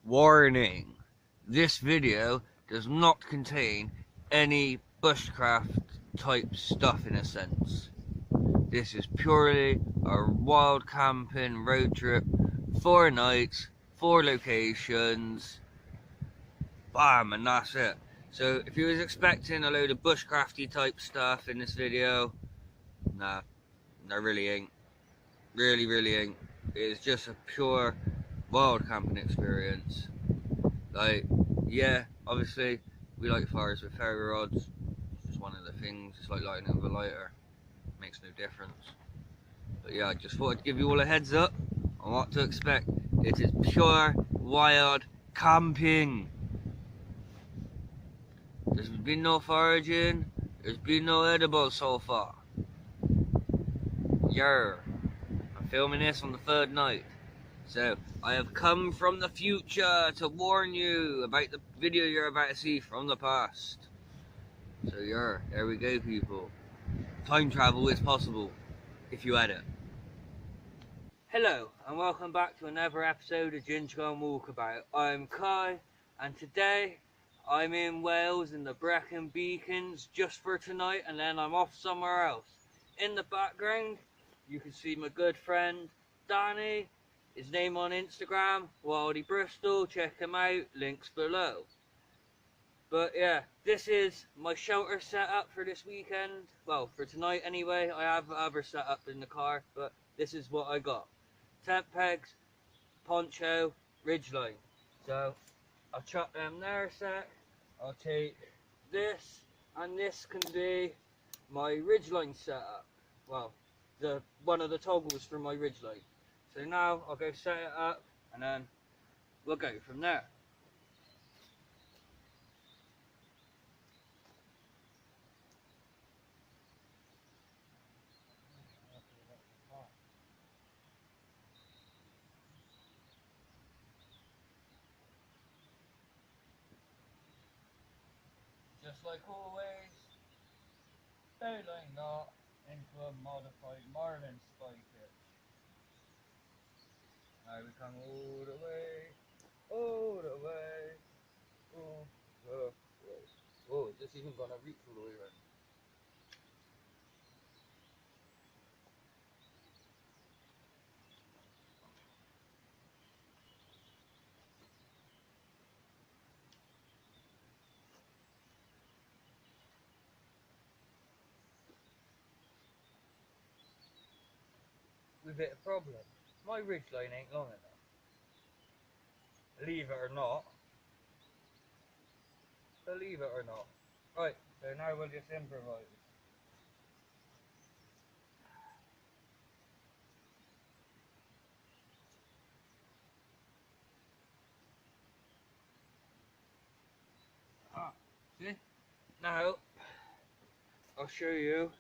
Warning! This video does not contain any bushcraft type stuff in a sense. This is purely a wild camping road trip, 4 nights, 4 locations, bam, and that's it. So if you was expecting a load of bushcrafty type stuff in this video, nah, there really ain't. Really ain't. It's just a pure wild camping experience. Like, yeah, obviously we light fires with ferry rods. It's just one of the things. It's like lighting it with a lighter. Makes no difference. But yeah, I just thought I'd give you all a heads up on what to expect. It is pure wild camping. There's been no foraging. There's been no edibles so far. Yer. I'm filming this on the 3rd night. So, I have come from the future to warn you about the video you're about to see from the past. So yeah, there we go people. Time travel is possible, if you had it. Hello, and welcome back to another episode of Ginger and Walkabout. I'm Kai, and today I'm in Wales in the Brecon Beacons just for tonight, and then I'm off somewhere else. In the background, you can see my good friend Danny. His name on Instagram, Wildy Bristol. Check him out, links below. But yeah, this is my shelter setup for this weekend. Well, for tonight anyway. I have other setup in the car, but this is what I got. Tent pegs, poncho, ridgeline. So, I'll chuck them there a sec. I'll take this, and this can be my ridgeline setup. Well, one of the toggles for my ridgeline. So now I'll go set it up, and then we'll go from there. Just like always, bowline knot into a modified Marlin spike hitch. Now we come all the way, oh, oh, oh, is this even gonna reach all the way around? We've hit a problem. My ridgeline ain't long enough. Believe it or not. Believe it or not. Right, so now we'll just improvise. See? Now, I'll show you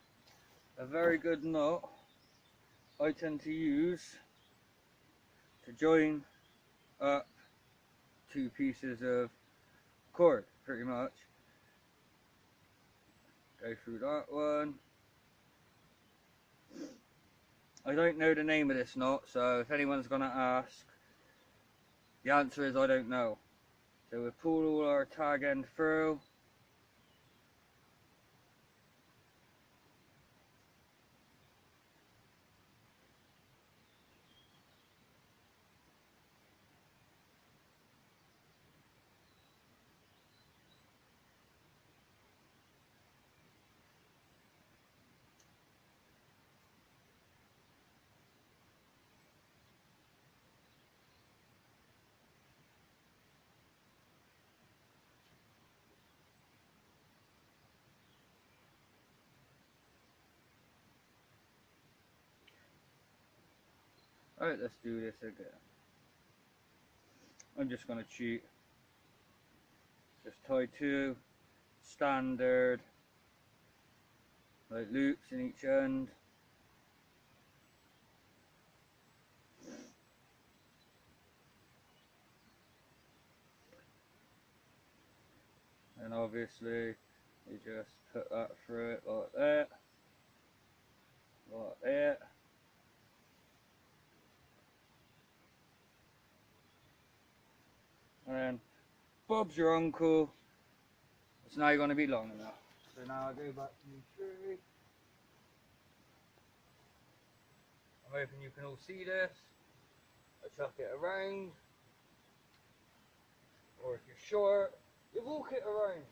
a very good knot I tend to use to join up 2 pieces of cord, pretty much. Go through that one. I don't know the name of this knot, so if anyone's gonna ask, the answer is I don't know. So we pull all our tag end through. Alright, let's do this again. I'm just gonna cheat. Just tie 2 standard like loops in each end. And obviously you just put that through it like that. Like that. And then Bob's your uncle. It's now going to be long enough. So now I go back to the tree. I'm hoping you can all see this. I chuck it around. Or if you're short, you walk it around.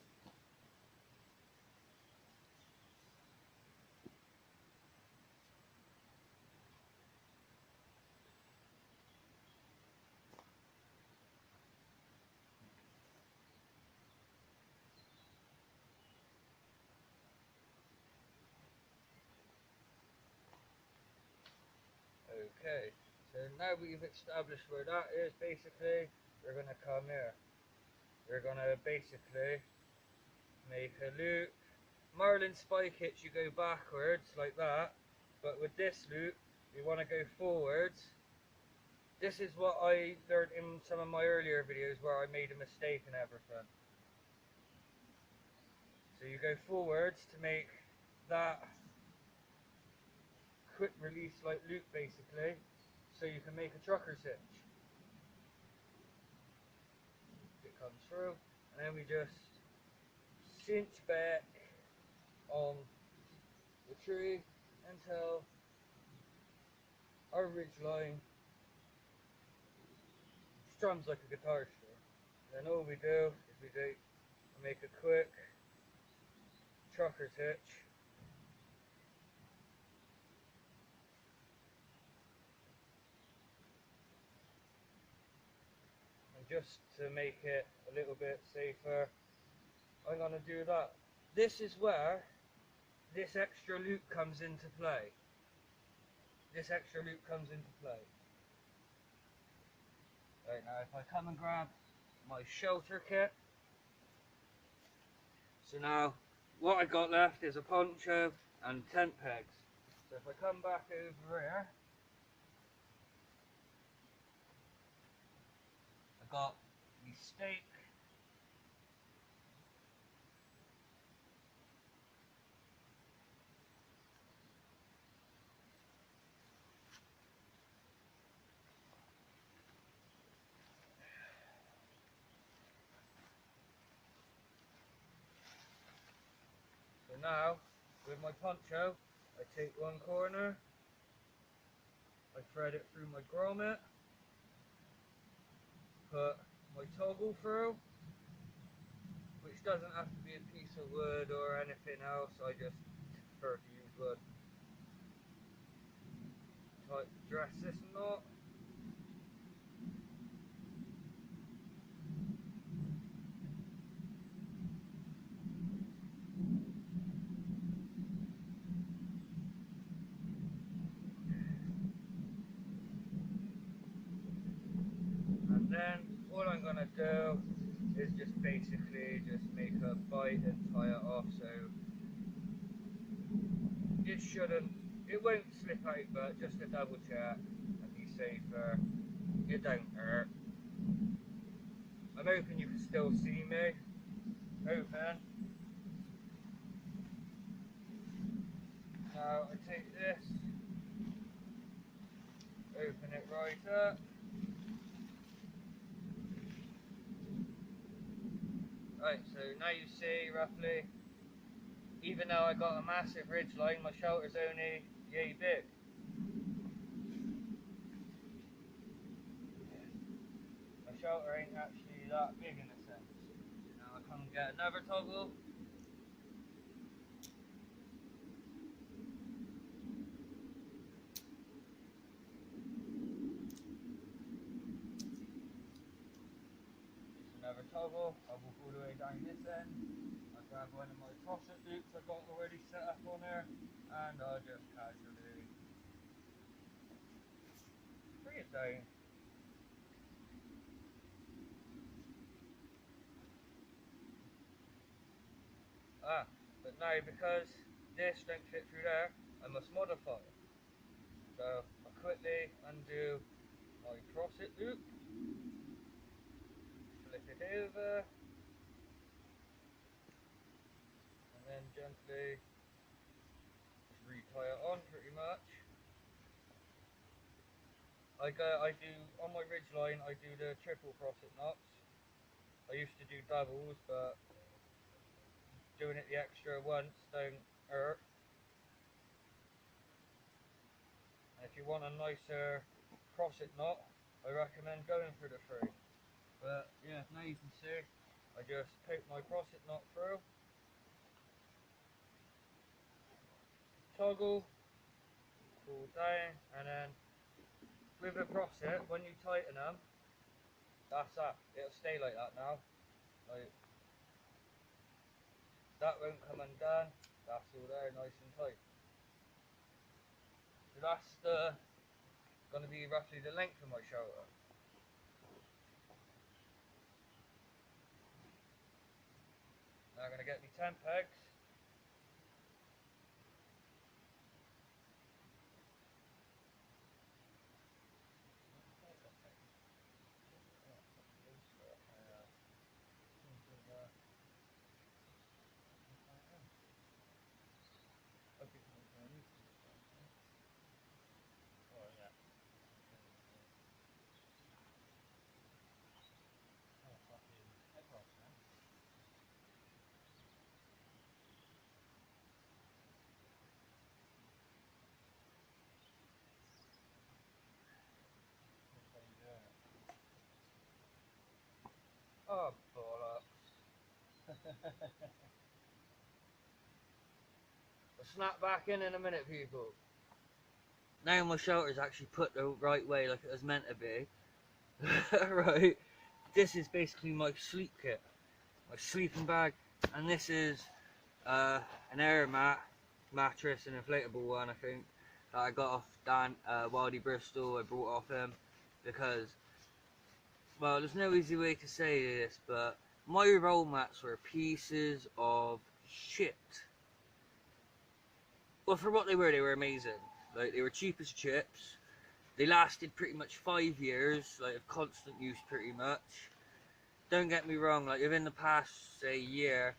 Okay, so now we've established where that is, basically, we're going to come here. We're going to basically make a loop. Marlin spike hitch, you go backwards like that, but with this loop, we want to go forwards. This is what I learned in some of my earlier videos where I made a mistake and everything. So you go forwards to make that quick release like loop basically, so you can make a trucker's hitch. It comes through, and then we just cinch back on the tree until our ridge line strums like a guitar string. Then all we do is we make a quick trucker's hitch. And just to make it a little bit safer, I'm going to do that. This is where this extra loop comes into play. This extra loop comes into play. Right, now if I come and grab my shelter kit. So now what I got left is a poncho and tent pegs. So if I come back over here, I got the stake. So now, with my poncho, I take one corner, I thread it through my grommet, put my toggle through, which doesn't have to be a piece of wood or anything else, I just prefer to use wood. Dress this knot. And then what I'm going to do is just basically just make a bite and tie it off, so it won't slip out, but just to double check and be safer, it don't hurt. I'm hoping you can still see me. Open. Now I take this, open it right up. Right, so now you see roughly, even though I got a massive ridge line, my shelter's only yay big. My shelter ain't actually that big in a sense. Now I come and get another toggle. Another toggle, I'll walk all the way down this end. I grab one of my crosset loops I got already set up on there, and I'll just casually bring it down. But now because this don't fit through there, I must modify it. So I'll quickly undo my crosset loop, flip it over, and then gently just retie it on pretty much. I do, on my ridge line, I do the triple crosset knots. I used to do doubles, but doing it the extra once don't hurt. And if you want a nicer crosset knot, I recommend going for the 3. But yeah, now you can see, I just poke my crosset knot through, toggle, pull down, and then with the crosset, when you tighten them, that's that. It'll stay like that now. Like, that won't come undone. That's all there, nice and tight. So that's going to be roughly the length of my shoulder. Now I'm going to get me 10 pegs. Oh, bollocks. I'll snap back in a minute, people. Now my shelter's actually put the right way, like it was meant to be. Right. This is basically my sleep kit, my sleeping bag, and this is an air mattress, an inflatable one, I think, that I got off Dan Wildy Bristol. I brought off him because, well, there's no easy way to say this, but my roll mats were pieces of shit. Well, for what they were amazing. Like, they were cheap as chips. They lasted pretty much 5 years, like of constant use pretty much. Don't get me wrong, like within the past, say, year,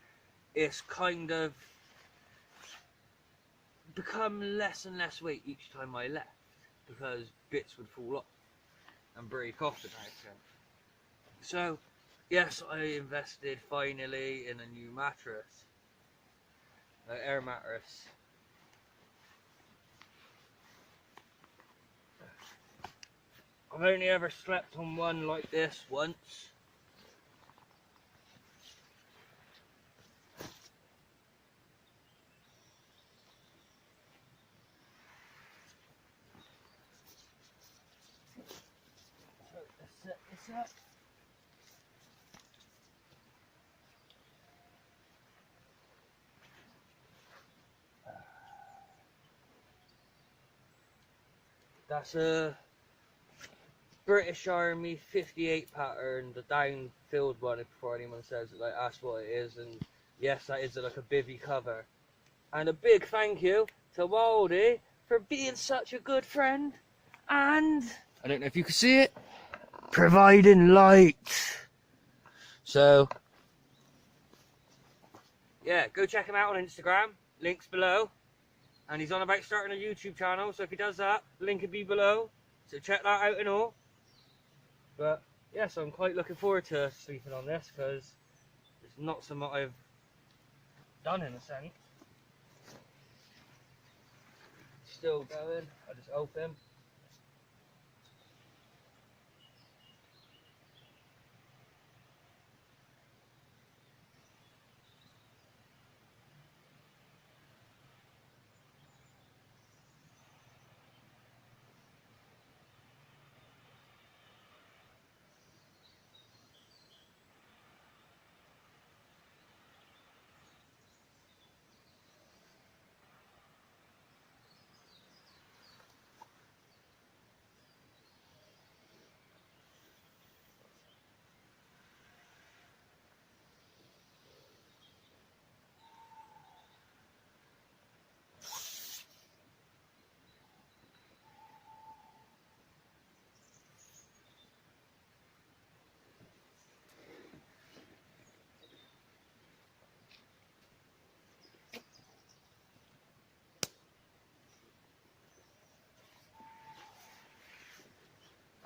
it's kind of become less and less weight each time I left, because bits would fall off and break off the back. So, yes, I invested finally in a new mattress, an air mattress. I've only ever slept on one like this once. So let's set this up. That's a British Army 58 pattern, the down-filled one, before anyone says it, like, that's what it is. And yes, that is like a bivvy cover. And a big thank you to Wildy for being such a good friend, and I don't know if you can see it, providing light. So yeah, go check him out on Instagram, links below. And he's on about starting a YouTube channel, so if he does that, link will be below, so check that out and all. But yeah, so I'm quite looking forward to sleeping on this, because it's not something I've done in a sense. Still going, I just open.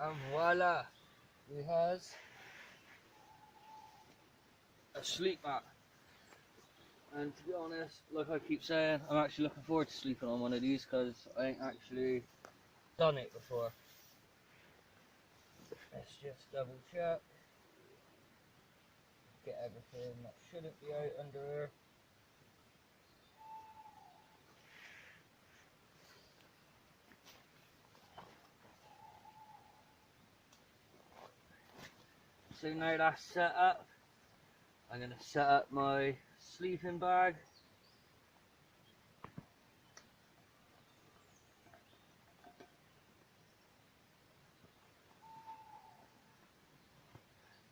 And voila, we has a sleep mat. And to be honest, like I keep saying, I'm actually looking forward to sleeping on one of these because I ain't actually done it before. Let's just double check. Get everything that shouldn't be out under here. So now that's set up, I'm going to set up my sleeping bag.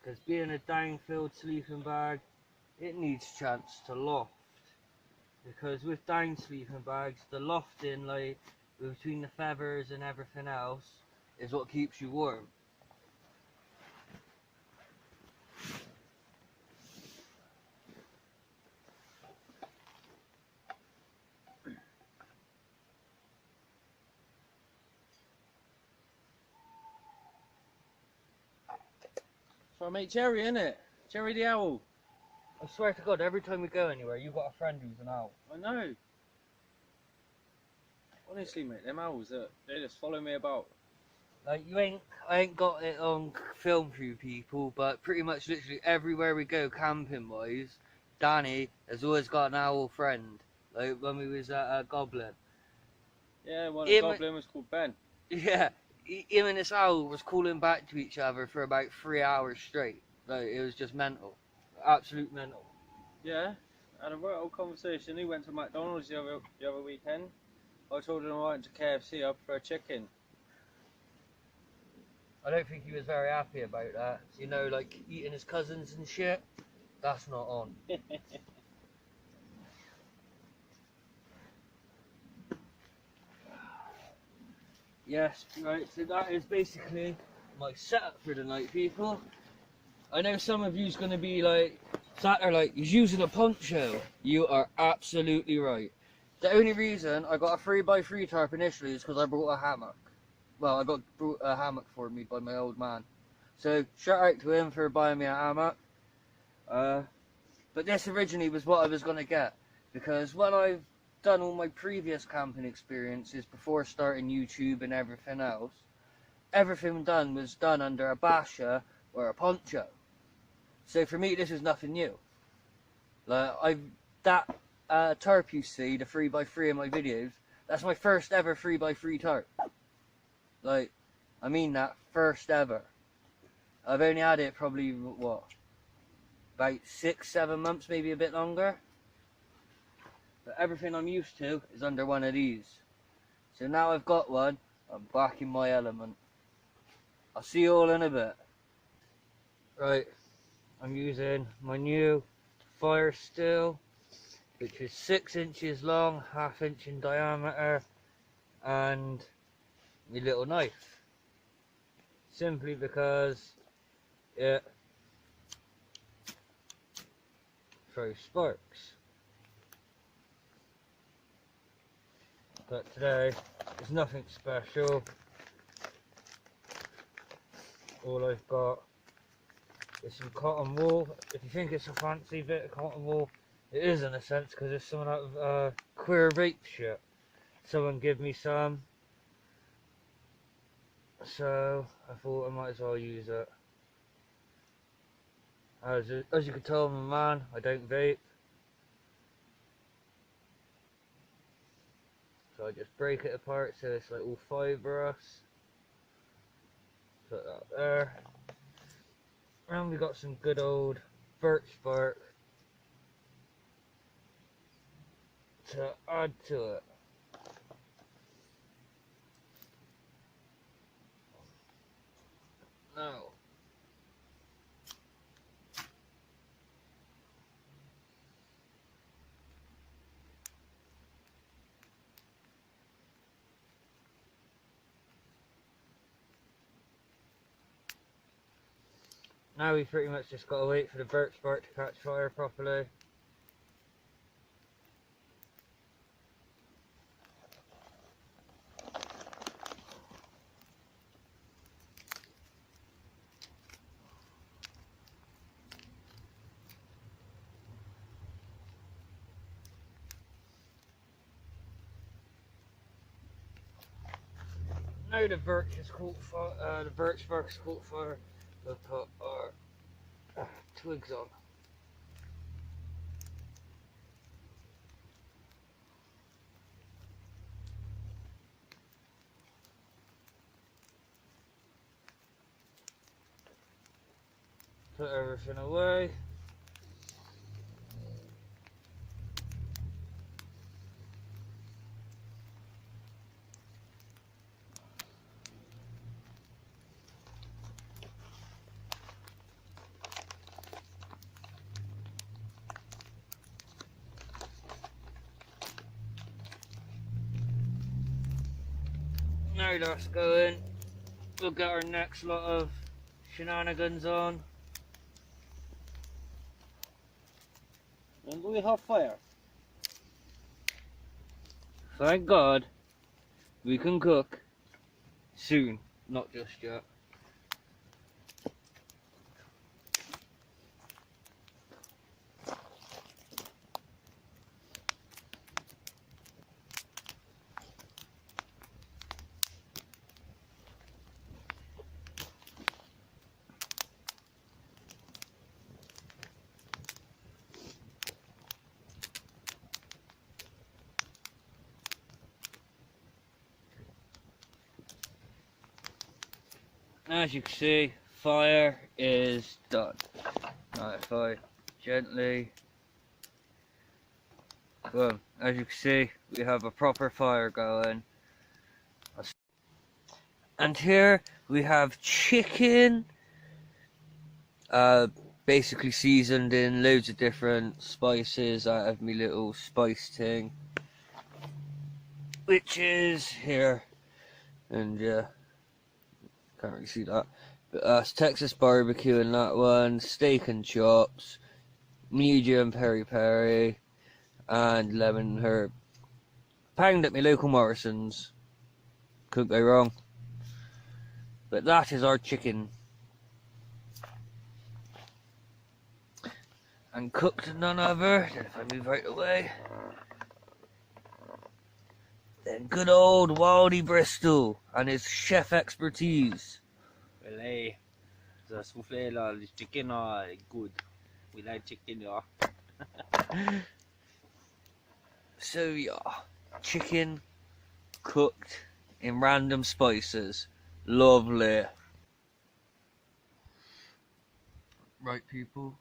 Because being a down-filled sleeping bag, it needs a chance to loft. Because with down sleeping bags, the lofting, like between the feathers and everything else, is what keeps you warm. So I mate Jerry, innit? Jerry the owl. I swear to God, every time we go anywhere, you've got a friend who's an owl. I know. Honestly, mate, them owls, they just follow me about. Like I ain't got it on film for you people, but pretty much literally everywhere we go camping wise, Danny has always got an owl friend. Like when we was at Goblin. Yeah, one Him- Goblin was called Ben. Yeah, him and this owl was calling back to each other for about 3 hours straight. Like it was just mental, absolute mental. Yeah, had a right old conversation. He went to McDonald's the other weekend. I told him I went to KFC up for a chicken. I don't think he was very happy about that. You know, like eating his cousins and shit. That's not on. Yes, right, so that is basically my setup for the night, people. I know some of you's going to be like, sat there like, he's using a poncho. You are absolutely right. The only reason I got a 3x3 tarp initially is because I brought a hammock. Well, I got brought a hammock for me by my old man. So, shout out to him for buying me a hammock. But this originally was what I was going to get. Because when I've done all my previous camping experiences before starting YouTube and everything else, everything done was done under a basha or a poncho. So for me, this is nothing new. Like that tarp you see, the 3x3 in my videos, that's my first ever 3x3 tarp. Like, I mean that, first ever. I've only had it probably, what, about 6-7 months, maybe a bit longer. But everything I'm used to is under one of these. So now I've got one, I'm back in my element. I'll see you all in a bit. Right, I'm using my new fire steel, which is 6 inches long, 1/2 inch in diameter, and my little knife. Simply because it throws sparks. But today, it's nothing special. All I've got is some cotton wool. If you think it's a fancy bit of cotton wool, it is in a sense, because it's something out of queer rape shit. Someone gave me some, so I thought I might as well use it. As you can tell, I'm a man, I don't vape. So I just break it apart so it's like all fibrous. Put that there. And we got some good old birch bark to add to it. Now we pretty much just got to wait for the birch bark to catch fire properly. Now the birch is caught fire, the birch bark is caught fire, we'll put our twigs on. Put everything away. Now that's going, we'll get our next lot of shenanigans on. When do we have fire? Thank God we can cook soon, not just yet. As you can see, fire is done. Now if I gently, boom, as you can see, we have a proper fire going. And here we have chicken, basically seasoned in loads of different spices out of my little spice thing, which is here, and yeah, can't really see that, but it's Texas barbecue in that one, steak and chops, medium peri peri, and lemon herb, pound at my local Morrison's, couldn't go wrong. But that is our chicken. And cooked none other, then if I move out of the way, then good old Wildy Bristol and his chef expertise. Well, hey, the souffle, the chicken are good. We like chicken, yeah. So yeah, chicken cooked in random spices. Lovely. Right people,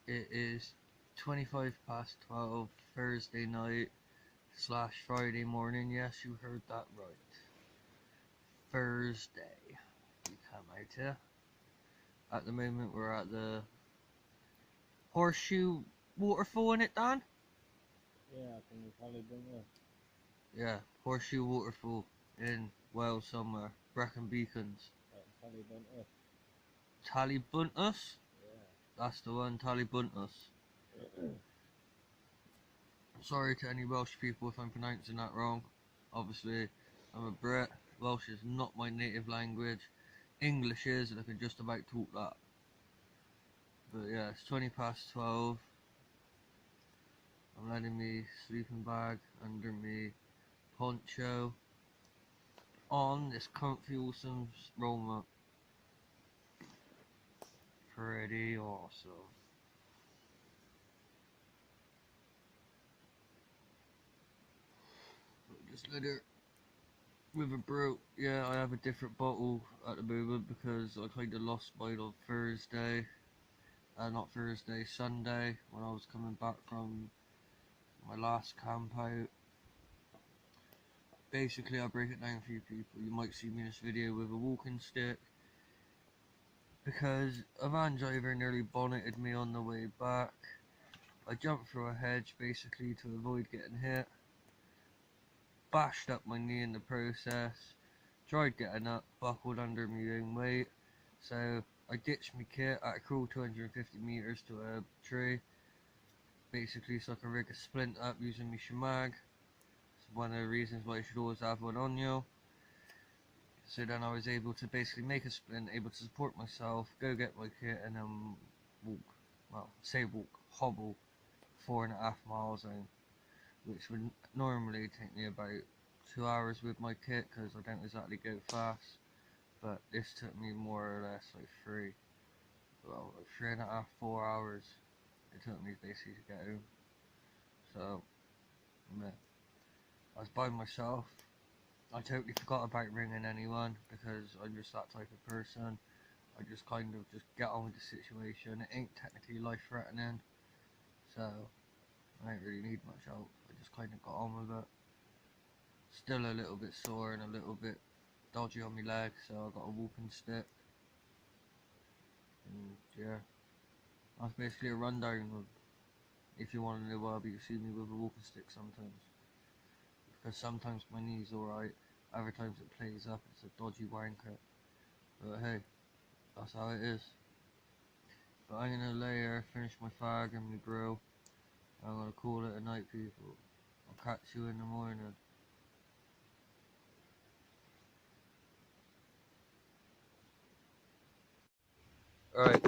it is 12 Thursday night / Friday morning. Yes, you heard that right. Thursday. We come out here. At the moment we're at the Horseshoe Waterfall, in it, Dan? Yeah, I think it's probably been there. Yeah, Horseshoe Waterfall in Wales somewhere. Brecon Beacons. Tallybuntus? Yeah. That's the one, Tallybuntus. Sorry to any Welsh people if I'm pronouncing that wrong. Obviously, I'm a Brit. Welsh is not my native language. English is, and I can just about talk that. But yeah, it's 12. I'm letting me sleeping bag under me poncho on this comfy awesome roll mat. Pretty awesome. Just let it river broke. Yeah, I have a different bottle at the moment because I kind of lost mine on Thursday. Not Thursday, Sunday, when I was coming back from my last camp out. Basically, I'll break it down for you people. You might see me in this video with a walking stick because a van driver nearly bonneted me on the way back. I jumped through a hedge basically to avoid getting hit. Bashed up my knee in the process. Tried getting up, buckled under my own weight. So I ditched my kit at a crawl 250 meters to a tree. Basically so I can rig a splint up using my shemag. It's one of the reasons why you should always have one on you. So then I was able to basically make a splint, able to support myself, go get my kit, and then walk, well, say walk, hobble 4.5 miles in, which would normally take me about 2 hours with my kit because I don't exactly go fast. But this took me more or less like 3.5, 4 hours. It took me basically to get home. So, yeah. I was by myself. I totally forgot about ringing anyone because I'm just that type of person. I just kind of just get on with the situation. It ain't technically life threatening, so I don't really need much help. I just kind of got on with it. Still a little bit sore and a little bit dodgy on my leg, so I got a walking stick. And yeah, that's basically a rundown of, if you want to know why you see me with a walking stick sometimes. Because sometimes my knee's alright, other times it plays up, it's a dodgy wanker. But hey, that's how it is. But I'm gonna lay here, finish my fag and my grill. I'm gonna call it a night, people. I'll catch you in the morning. Alright,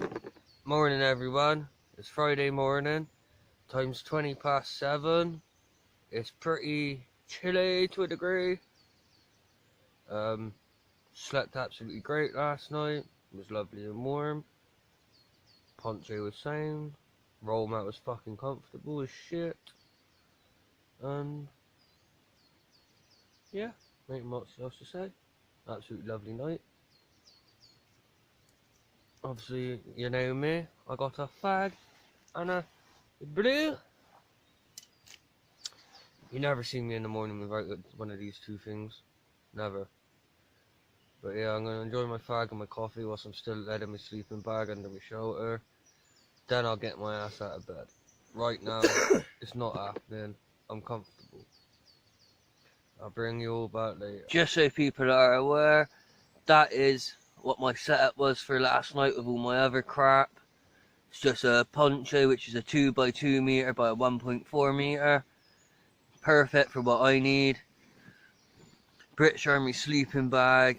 morning everyone. It's Friday morning. Time's 7:20. It's pretty chilly to a degree. Slept absolutely great last night. It was lovely and warm. Poncho was sound. Roll mat was fucking comfortable as shit. And yeah, ain't much else to say. Absolutely lovely night. Obviously, you know me. I got a fag and a blue. You never see me in the morning without one of these two things. Never. But yeah, I'm gonna enjoy my fag and my coffee whilst I'm still letting my sleeping bag under my shelter. Then I'll get my ass out of bed. Right now, it's not happening. I'm comfortable. I'll bring you all back later. Just so people are aware, that is what my setup was for last night with all my other crap. It's just a poncho, which is a 2x2 meter by a 1.4 meter. Perfect for what I need. British Army sleeping bag.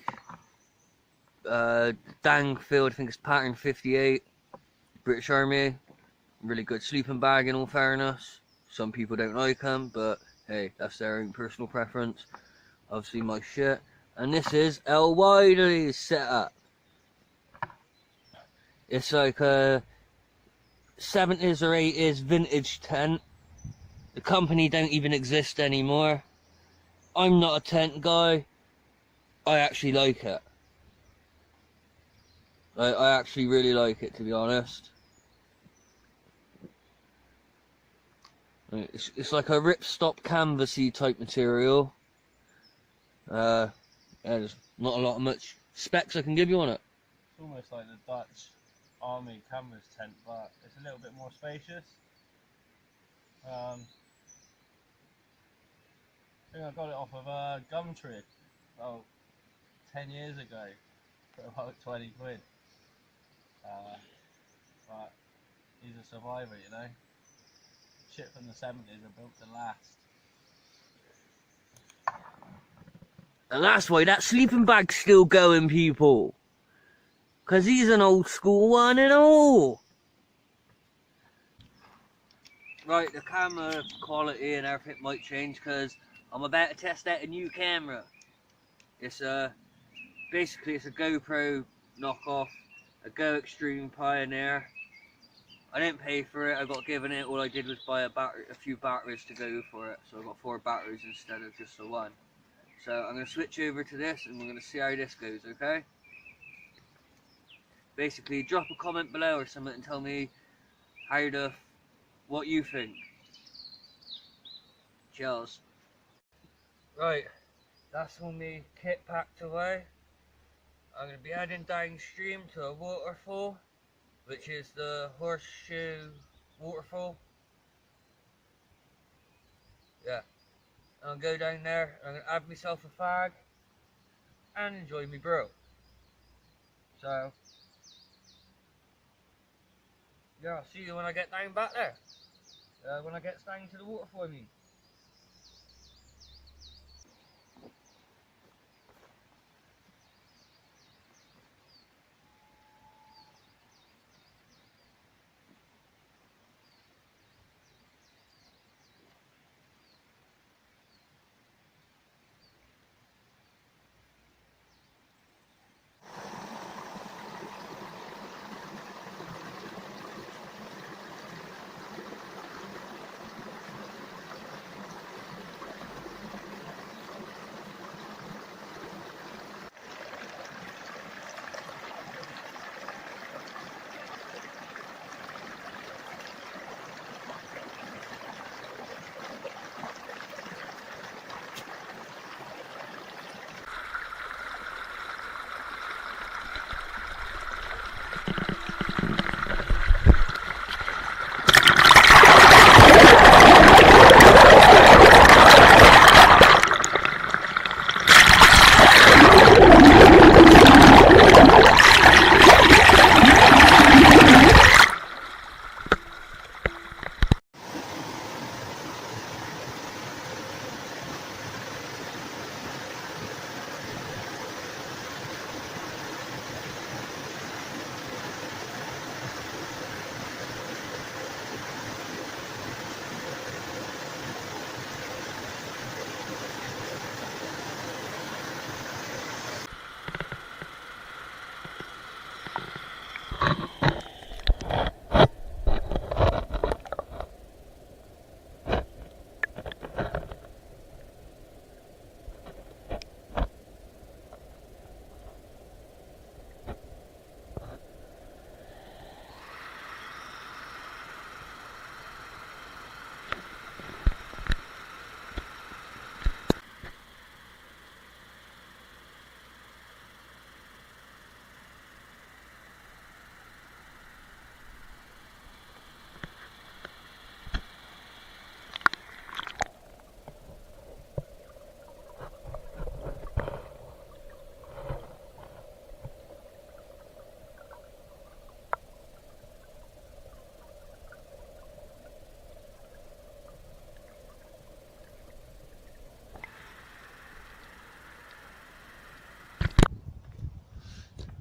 Dangfield, I think it's pattern 58. British Army. Really good sleeping bag in all fairness. Some people don't like them, but hey, that's their own personal preference. Obviously my shit. And this is El Wiley's setup. It's like a 70s or 80s vintage tent. The company don't even exist anymore. I'm not a tent guy. I actually like it. I actually really like it, to be honest. It's like a ripstop canvasy type material. Yeah, there's not a lot of much specs I can give you on it. It's almost like the Dutch Army canvas tent, but it's a little bit more spacious. I think I got it off of a Gumtree about 10 years ago for about 20 quid. But he's a survivor, you know. Shit from the 70s are built to last. And that's why that sleeping bag's still going, people. Because he's an old school one and all. Right, the camera quality and everything might change because I'm about to test out a new camera. It's basically it's a GoPro knockoff, a Go Extreme Pioneer. I didn't pay for it, I got given it. All I did was buy a few batteries to go for it. So I got 4 batteries instead of just the one. So I'm going to switch over to this and we're going to see how this goes, okay? Basically, drop a comment below or something and tell me what you think. Cheers. Right, that's all my kit packed away. I'm going to be heading downstream to a waterfall, which is the Horseshoe Waterfall. Yeah, I'll go down there, I'm going to have myself a fag and enjoy my brew. So, yeah, I'll see you when I get down back there. When I get down to the waterfall, I mean.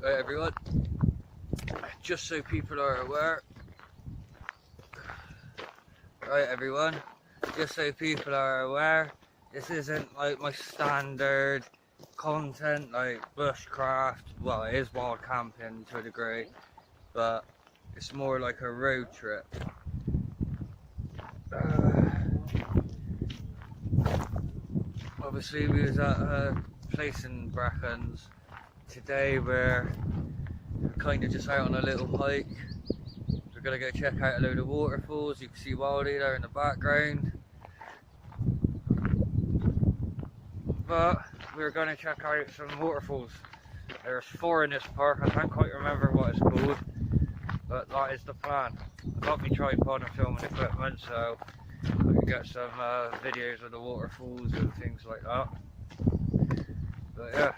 Right, everyone, just so people are aware, this isn't like my standard content like bushcraft. Well, it is wild camping to a degree, but it's more like a road trip. Obviously we was at a place in Brackens. Today we're kind of just out on a little hike. We're gonna go check out a load of waterfalls. You can see Wildy there in the background. But we're gonna check out some waterfalls. There's 4 in this park. I can't quite remember what it's called, but that is the plan. I've got my tripod and filming equipment, so I can get some videos of the waterfalls and things like that. But yeah.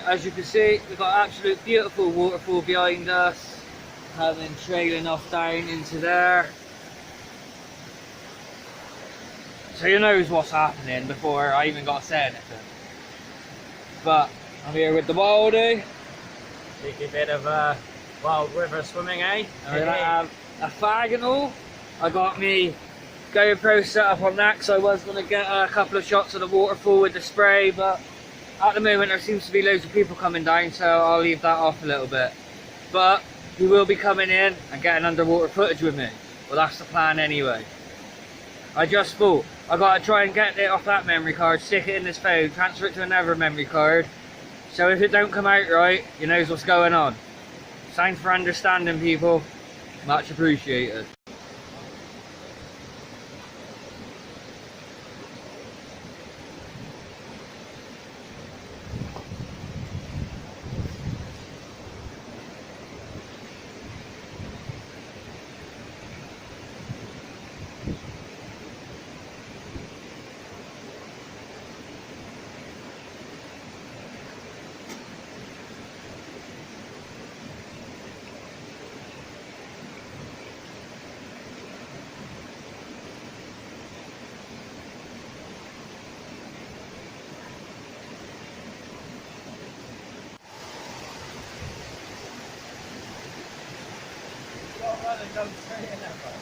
As you can see, we've got an absolute beautiful waterfall behind us, having trailing off down into there. So you knows what's happening before I even got to say anything. But I'm here with the Wildy. Cheeky bit of wild river swimming, eh? And we're gonna have a fag and all. I got me GoPro set up on that, so I was gonna get a couple of shots of the waterfall with the spray, but at the moment there seems to be loads of people coming down, so I'll leave that off a little bit. But he will be coming in and getting underwater footage with me. Well, that's the plan anyway. I just thought I gotta try and get it off that memory card, stick it in this phone, transfer it to another memory card. So if it don't come out right, you knows what's going on. Thanks for understanding, people. Much appreciated.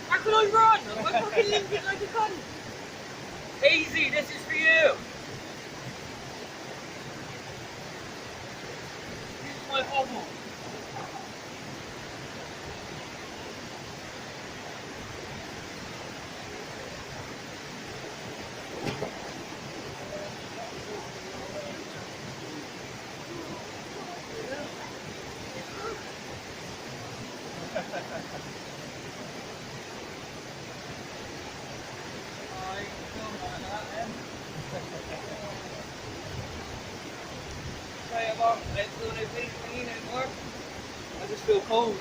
How can I run? I'm fucking limping like a cunt. Easy, this is for you. I don't feel no pain for me anymore. I just feel cold.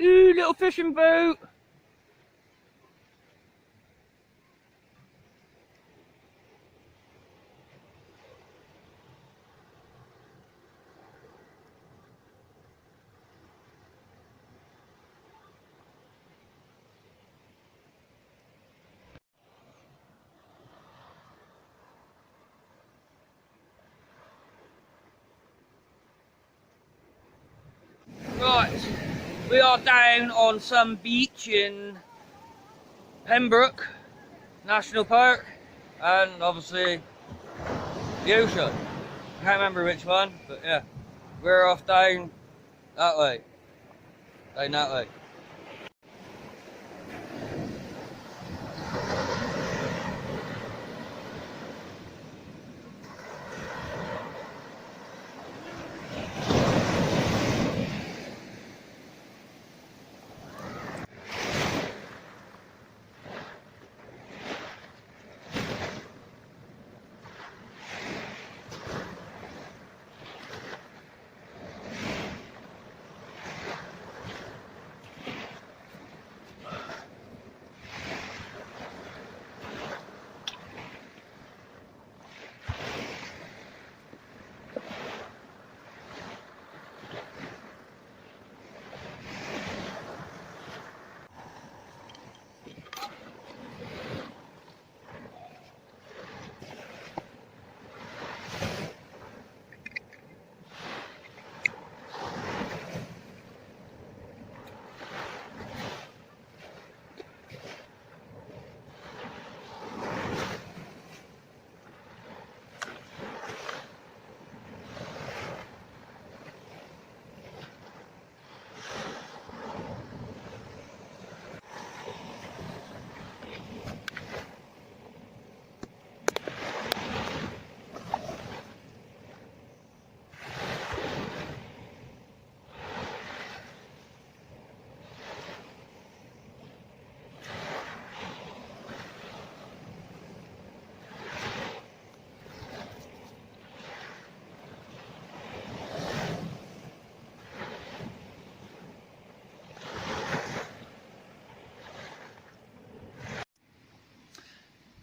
Ooh, little fishing boat! Right, we are down on some beach in Pembroke National Park, and obviously the ocean. I can't remember which one, but yeah, we're off down that way. Down that way.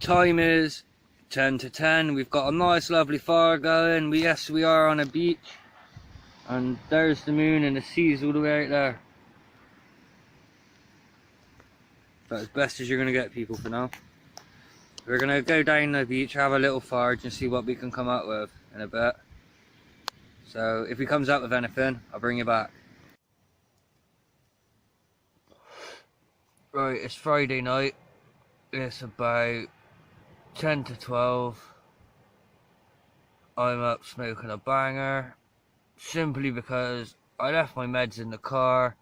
Time is 10 to 10. We've got a nice lovely fire going. Yes, we are on a beach, and there's the moon and the sea's all the way out there. But as best as you're going to get, people, for now. We're going to go down the beach, have a little forage and see what we can come up with in a bit. So if he comes up with anything, I'll bring you back. Right, it's Friday night. It's about 10 to 12. I'm up smoking a banger, simply because I left my meds in the car.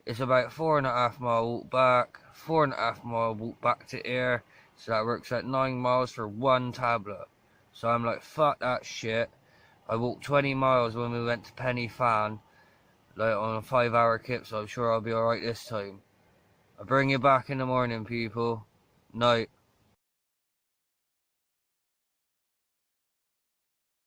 It's about 4.5 mile walk back, 4.5 mile walk back to here, so that works out 9 miles for one tablet. So I'm like, fuck that shit. I walked 20 miles when we went to Penny Fan, like on a 5-hour kip, so I'm sure I'll be alright this time. I'll bring you back in the morning, people. Night.